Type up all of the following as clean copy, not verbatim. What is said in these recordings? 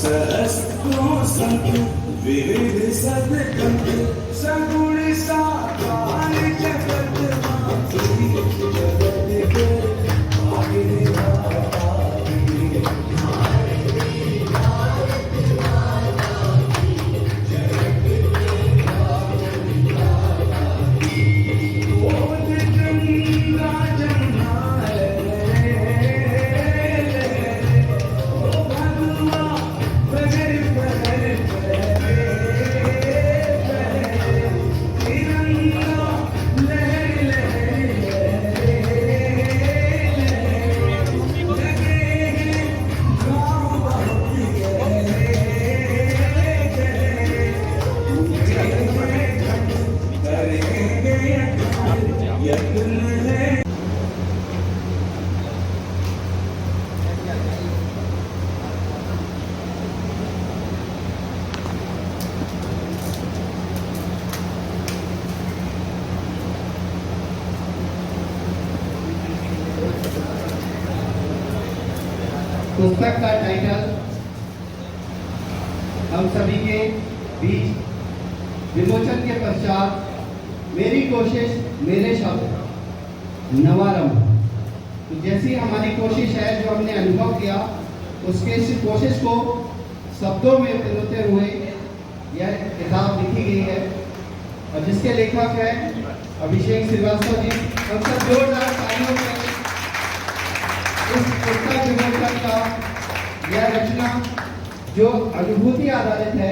सहस्त्रो संख्य विविध सदगंध सगुण साकार जगत माधुरी जगत कर आगे पुस्तक का टाइटल हम सभी के बीच विमोचन के पश्चात मेरी कोशिश मेरे शब्द नवारंभ। तो जैसी हमारी कोशिश है जो हमने अनुभव किया उसके इस कोशिश को शब्दों में पिरोते हुए यह किताब लिखी गई है और जिसके लेखक हैं अभिषेक श्रीवास्तव जी। हम सब जोरदार तालियों से इस पुस्तक विमोचन का यह रचना जो अनुभूति आधारित है,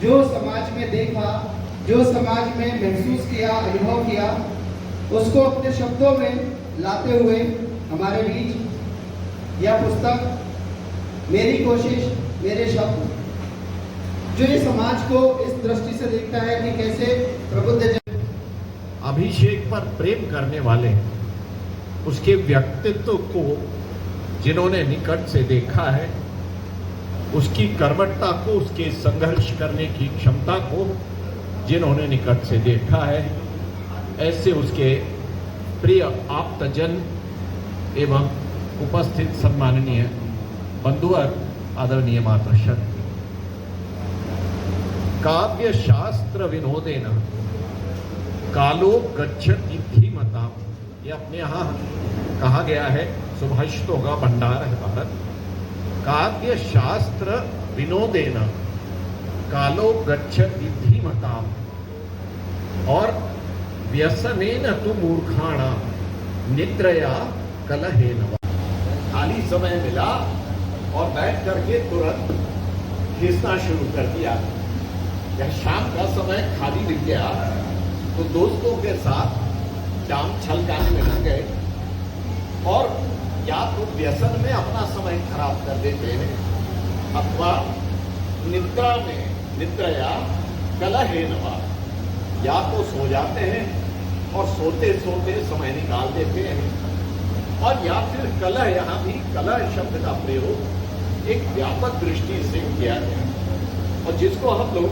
जो समाज में देखा, जो समाज में महसूस किया, अनुभव किया, उसको अपने शब्दों में लाते हुए हमारे बीच यह पुस्तक मेरी कोशिश मेरे शब्द, जो ये समाज को इस दृष्टि से देखता है कि कैसे प्रबुद्ध जन अभिषेक पर प्रेम करने वाले, उसके व्यक्तित्व को जिन्होंने निकट से देखा है, उसकी कर्मठता को, उसके संघर्ष करने की क्षमता को जिन्होंने निकट से देखा है, ऐसे उसके प्रिय आप्तजन एवं उपस्थित सम्माननीय बंधुवर आदरणीय मातृशत काव्य शास्त्र विनोदेन कालो गच्छति धीमता, ये अपने यहाँ कहा गया है, सुभाषितों का भंडार है भारत। काव्य शास्त्र विनोदेन कालो गच्छति धीमताम और व्यसनेन तु मूर्खाणाम निद्रया कलहेन। खाली समय मिला और बैठ करके तुरंत खींचना शुरू कर दिया। जब शाम का समय खाली मिल गया तो दोस्तों के साथ जाम छलकाने में लग गए और या तो व्यसन में अपना समय खराब कर देते हैं अथवा निद्रा में, निद्रया कलहेनवा, या तो सो जाते हैं और सोते सोते समय निकाल देते हैं, और या फिर कलह, यहाँ भी कलह शब्द का प्रयोग एक व्यापक दृष्टि से किया गया और जिसको हम लोग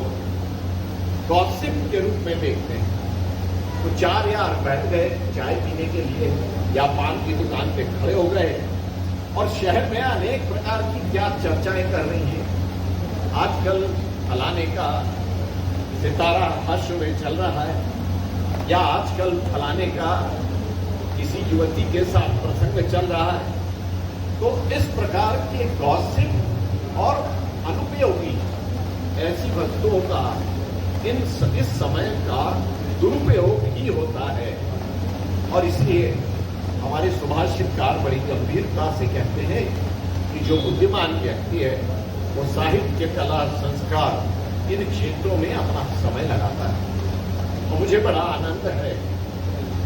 गॉसिप के रूप में देखते हैं। तो चार यार बैठ गए चाय पीने के लिए या पान की दुकान पे खड़े हो गए और शहर में अनेक प्रकार की क्या चर्चाएं कर रही हैं। आजकल फलाने का सितारा हर्ष में चल रहा है या आजकल फलाने का किसी युवती के साथ प्रसंग चल रहा है। तो इस प्रकार के गॉसिप और अनुपयोगी ऐसी वस्तुओं का इस समय का दुरुपयोग ही होता है और इसलिए हमारे सुभाषितकार बड़ी गंभीरता से कहते हैं कि जो बुद्धिमान व्यक्ति है वो साहित्य, कला, संस्कार इन क्षेत्रों में अपना समय लगाता है। और मुझे बड़ा आनंद है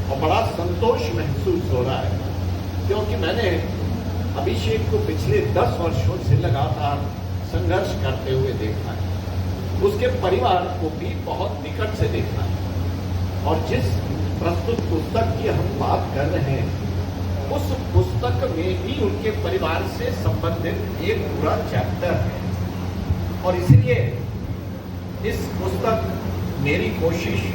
और बड़ा संतोष महसूस हो रहा है क्योंकि मैंने अभिषेक को पिछले 10 वर्षों से लगातार संघर्ष करते हुए देखा है, उसके परिवार को भी बहुत निकट से देखा है और जिस प्रस्तुत पुस्तक की हम बात कर रहे हैं उस पुस्तक में ही उनके परिवार से संबंधित एक पूरा चैप्टर है और इसलिए इस पुस्तक मेरी कोशिश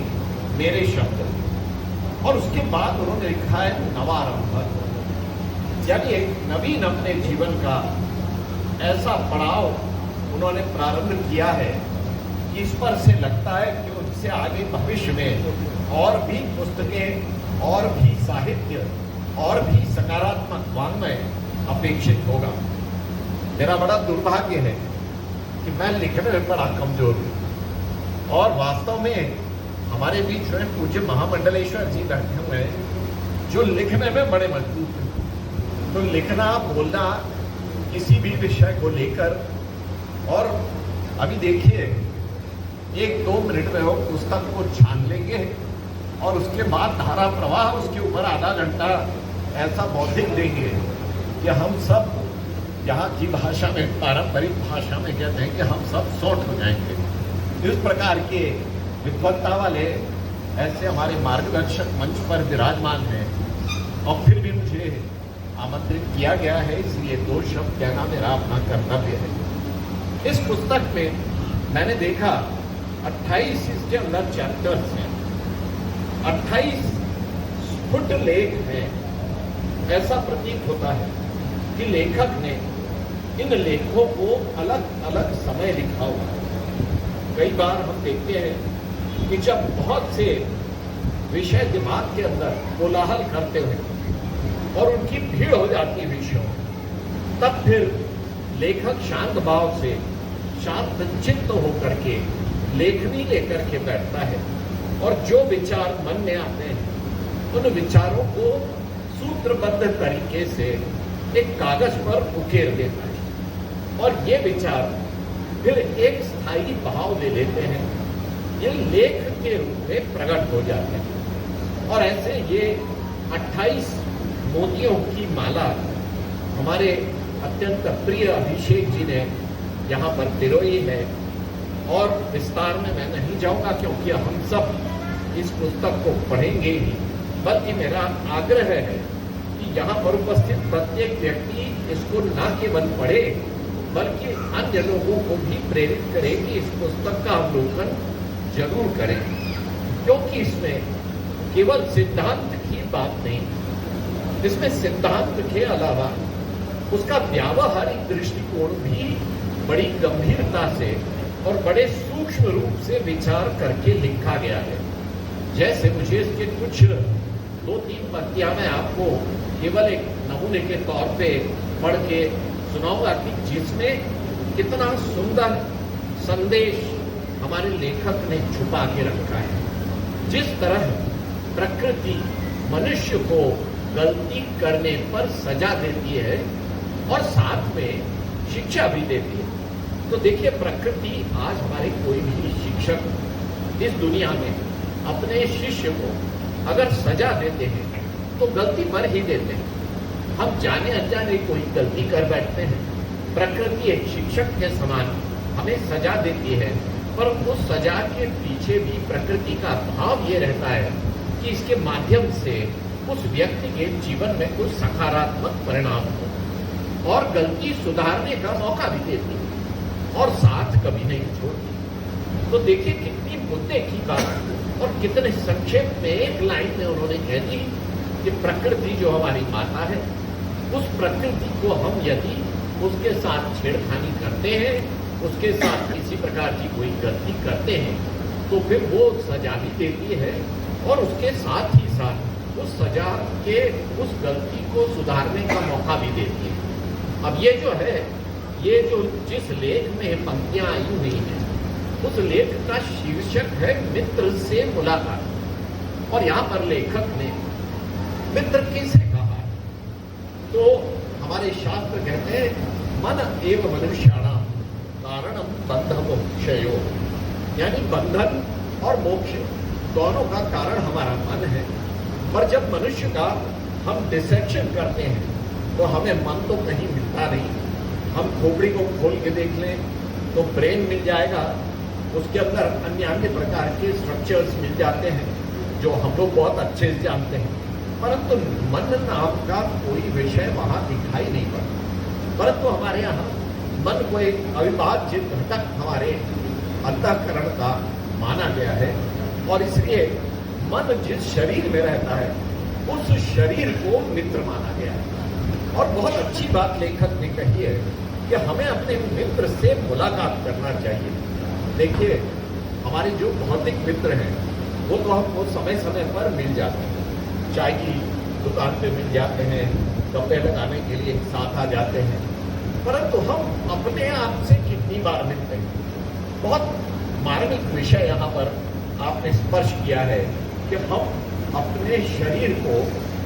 मेरे शब्द और उसके बाद उन्होंने लिखा है नवारंभ, यानी एक नवीन अपने जीवन का ऐसा पड़ाव उन्होंने प्रारंभ किया है, इस पर से लगता है कि उससे आगे भविष्य में और भी पुस्तकें, और भी साहित्य, और भी सकारात्मक वाङ्मय अपेक्षित होगा। मेरा बड़ा दुर्भाग्य है कि मैं लिखने में बड़ा कमजोर हूँ, और वास्तव में हमारे बीच में पूज्य महामंडलेश्वर जी बैठे हुए हैं जो लिखने में बड़े मजबूत हैं। तो लिखना, बोलना किसी भी विषय को लेकर, और अभी देखिए 1-2 मिनट में वो पुस्तक को छान लेंगे और उसके बाद धारा प्रवाह उसके ऊपर आधा घंटा ऐसा बौद्धिक देंगे कि हम सब यहाँ की भाषा में, पारंपरिक भाषा में कहते हैं कि हम सब सौट हो जाएंगे। इस प्रकार के विद्वत्ता वाले ऐसे हमारे मार्गदर्शक मंच पर विराजमान हैं, और फिर भी मुझे आमंत्रित किया गया है, इसलिए 2 शब्द कहना मेरा अपना कर्तव्य है। इस पुस्तक में मैंने देखा 28 इसके अंदर चैप्टर्स हैं, 28 स्फुट लेख हैं। ऐसा प्रतीत होता है कि लेखक ने इन लेखों को अलग अलग समय लिखा हुआ है। कई बार हम देखते हैं कि जब बहुत से विषय दिमाग के अंदर कोलाहल करते हुए और उनकी भीड़ हो जाती है विषयों, तब फिर लेखक शांत भाव से, शांत चित्त होकर के लेखनी लेकर के बैठता है, और जो विचार मन में आते हैं उन विचारों को सूत्रबद्ध तरीके से एक कागज पर उकेर देता है, और ये विचार फिर एक स्थायी भाव ले लेते हैं, ये लेख के रूप में प्रकट हो जाते हैं। और ऐसे ये 28 मोतियों की माला हमारे अत्यंत प्रिय अभिषेक जी ने यहाँ पर पिरोई है, और विस्तार में मैं नहीं जाऊंगा क्योंकि हम सब इस पुस्तक को पढ़ेंगे ही, बल्कि मेरा आग्रह है कि यहाँ पर उपस्थित प्रत्येक व्यक्ति इसको न केवल पढ़े बल्कि अन्य लोगों को भी प्रेरित करें कि इस पुस्तक का अवलोकन जरूर करें, क्योंकि इसमें केवल सिद्धांत की बात नहीं, इसमें सिद्धांत के अलावा उसका व्यावहारिक दृष्टिकोण भी बड़ी गंभीरता से और बड़े सूक्ष्म रूप से विचार करके लिखा गया है। जैसे मुझे इसके कुछ 2-3 पंक्तियां मैं आपको केवल एक नमूने के तौर पे पढ़ के सुनाऊंगा कि जिसमें कितना सुंदर संदेश हमारे लेखक ने छुपा के रखा है। जिस तरह प्रकृति मनुष्य को गलती करने पर सजा देती है और साथ में शिक्षा भी देती है, तो देखिए प्रकृति आज हमारे कोई भी शिक्षक इस दुनिया में अपने शिष्य को अगर सजा देते हैं तो गलती पर ही देते हैं। हम जाने अनजाने कोई गलती कर बैठते हैं, प्रकृति एक शिक्षक के समान हमें सजा देती है, पर उस सजा के पीछे भी प्रकृति का भाव ये रहता है कि इसके माध्यम से उस व्यक्ति के जीवन में कुछ सकारात्मक परिणाम हो, और गलती सुधारने का मौका भी देती है और साथ कभी नहीं छोड़ती। तो देखिए कितनी मुद्दे की बात, और कितने संक्षेप में एक लाइन में उन्होंने कह दी कि प्रकृति जो हमारी माता है, उस प्रकृति को हम यदि उसके साथ छेड़खानी करते हैं, उसके साथ किसी प्रकार की कोई गलती करते हैं, तो फिर वो सजा भी देती है और उसके साथ ही साथ उस सजा के उस गलती को सुधारने का मौका भी देती है। अब ये जो है, ये जो जिस लेख में पंक्तियां आई हुई हैं, उस लेख का शीर्षक है मित्र से मुलाकात। और यहाँ पर लेखक ने मित्र किसे कहा, तो हमारे शास्त्र कहते हैं मन एव मनुष्याणां कारणम बंध मोक्षयो, यानी बंधन और मोक्ष दोनों का कारण हमारा मन है। पर जब मनुष्य का हम डिसेक्शन करते हैं तो हमें मन तो कहीं मिलता नहीं। हम खोपड़ी को खोल के देख लें तो ब्रेन मिल जाएगा, उसके अंदर अन्य प्रकार के स्ट्रक्चर्स मिल जाते हैं जो हम लोग बहुत अच्छे से जानते हैं, परंतु मन नाम का कोई विषय वहां दिखाई नहीं पड़ता। परंतु हमारे यहाँ मन को एक अविभाज्य घटक हमारे अंतःकरण का माना गया है, और इसलिए मन जिस शरीर में रहता है उस शरीर को मित्र माना गया है। और बहुत अच्छी बात लेखक ने कही है कि हमें अपने मित्र से मुलाकात करना चाहिए। देखिए, हमारे जो भौतिक मित्र हैं वो तो हमको समय समय पर मिल जाते हैं, चाय की दुकान पे मिल जाते हैं, कपड़े लगाने के लिए एक साथ आ जाते हैं, परंतु हम अपने आप से कितनी बार मिलते हैं। बहुत मार्मिक विषय यहाँ पर आपने स्पर्श किया है कि हम अपने शरीर को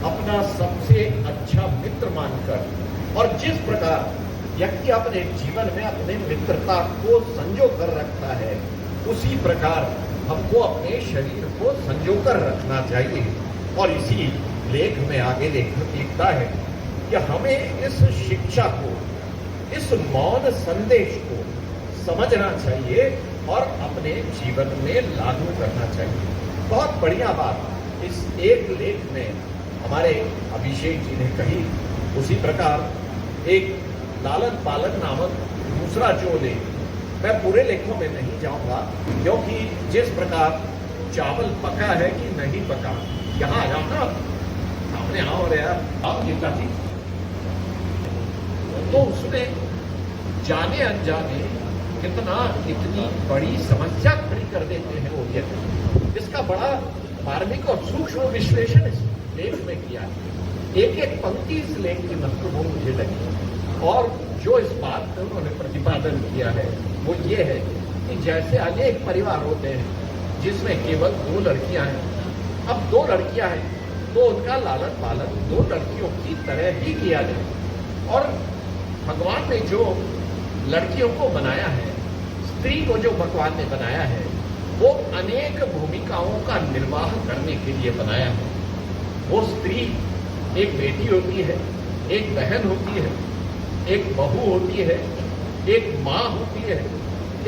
अपना सबसे अच्छा मित्र मानकर और जिस प्रकार व्यक्ति अपने जीवन में अपने मित्रता को संजो कर रखता है, उसी प्रकार हमको अपने शरीर को संजो कर रखना चाहिए। और इसी लेख में आगे लिखता है कि हमें इस शिक्षा को, इस मौन संदेश को समझना चाहिए और अपने जीवन में लागू करना चाहिए। बहुत बढ़िया बात इस एक लेख में हमारे अभिषेक जी ने कही। उसी प्रकार एक लालन पालन नामक दूसरा जो लेख, मैं पूरे लेखों में नहीं जाऊंगा क्योंकि जिस प्रकार चावल पका है कि नहीं पका, यहाँ आ जाओ ना, सामने आओ और यार आप गीता जी, तो उसमें जाने अनजाने कितनी बड़ी समस्या खड़ी कर देते हैं वो व्यक्ति। इसका बड़ा मार्मिक और सूक्ष्म विश्लेषण इस लेख में किया है। एक एक पंक्ति इस लेख की महत्वपूर्ण मुझे लगी और जो इस बात पर उन्होंने प्रतिपादन किया है वो ये है कि जैसे अनेक परिवार होते हैं जिसमें केवल 2 लड़कियां हैं। अब 2 लड़कियां हैं तो उनका लालन पालन 2 लड़कियों की तरह ही किया जाए। और भगवान ने जो लड़कियों को बनाया है, स्त्री को जो भगवान ने बनाया है, वो अनेक भूमिकाओं का निर्वाह करने के लिए बनाया है। वो स्त्री एक बेटी होती है, एक बहन होती है, एक बहू होती है, एक माँ होती है,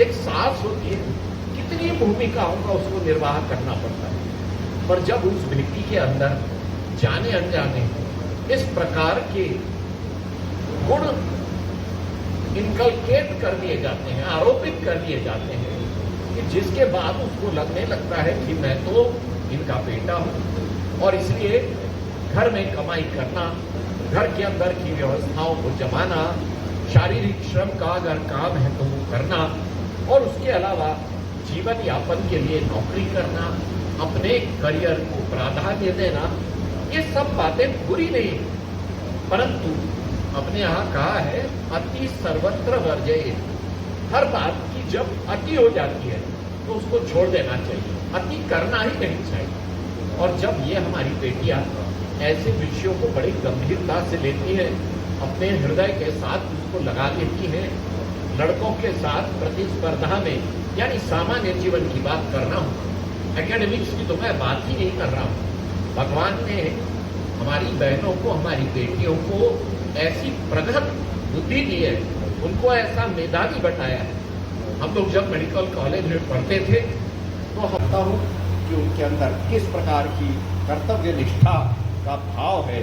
एक सास होती है। कितनी भूमिकाओं का उसको निर्वाह करना पड़ता है। पर जब उस व्यक्ति के अंदर जाने अनजाने इस प्रकार के गुण इनकलकेट कर दिए जाते हैं, आरोपित कर दिए जाते हैं, कि जिसके बाद उसको लगने लगता है कि मैं तो इनका बेटा हूं और इसलिए घर में कमाई करना, घर के अंदर की व्यवस्थाओं को जमाना, शारीरिक श्रम का अगर काम है तो वो करना और उसके अलावा जीवन यापन के लिए नौकरी करना, अपने करियर को प्राधान्य देना, ये सब बातें बुरी नहीं, परंतु अपने यहाँ कहा है अति सर्वत्र वर्जये। हर बात की जब अति हो जाती है तो उसको छोड़ देना चाहिए, अति करना ही नहीं चाहिए। और जब ये हमारी बेटियां ऐसे विषयों को बड़ी गंभीरता से लेती हैं, अपने हृदय के साथ उसको लगा लेती हैं, लड़कों के साथ प्रतिस्पर्धा में, यानी सामान्य जीवन की बात कर रहा हूँ, एकेडमिक्स की तो मैं बात ही नहीं कर रहा हूँ। भगवान ने हमारी बहनों को, हमारी बेटियों को ऐसी प्रगत बुद्धि दी है, उनको ऐसा मेधावी बताया है। हम लोग जब मेडिकल कॉलेज में पढ़ते थे तो हफ्ता हूँ कि उनके अंदर किस प्रकार की कर्तव्य निष्ठा का भाव है।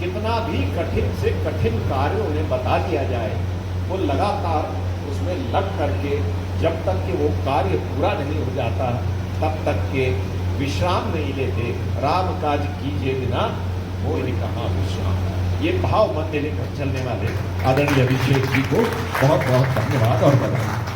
कितना भी कठिन से कठिन कार्य उन्हें बता दिया जाए, वो लगातार उसमें लग करके जब तक कि वो कार्य पूरा नहीं हो जाता तब तक के विश्राम नहीं लेते। राम काज कीजिए बिना वो इन्हें कहाँ विश्राम। ये भाव मन में लेकर चलने वाले आदरणीय अभिषेक जी को बहुत बहुत धन्यवाद और बधाई।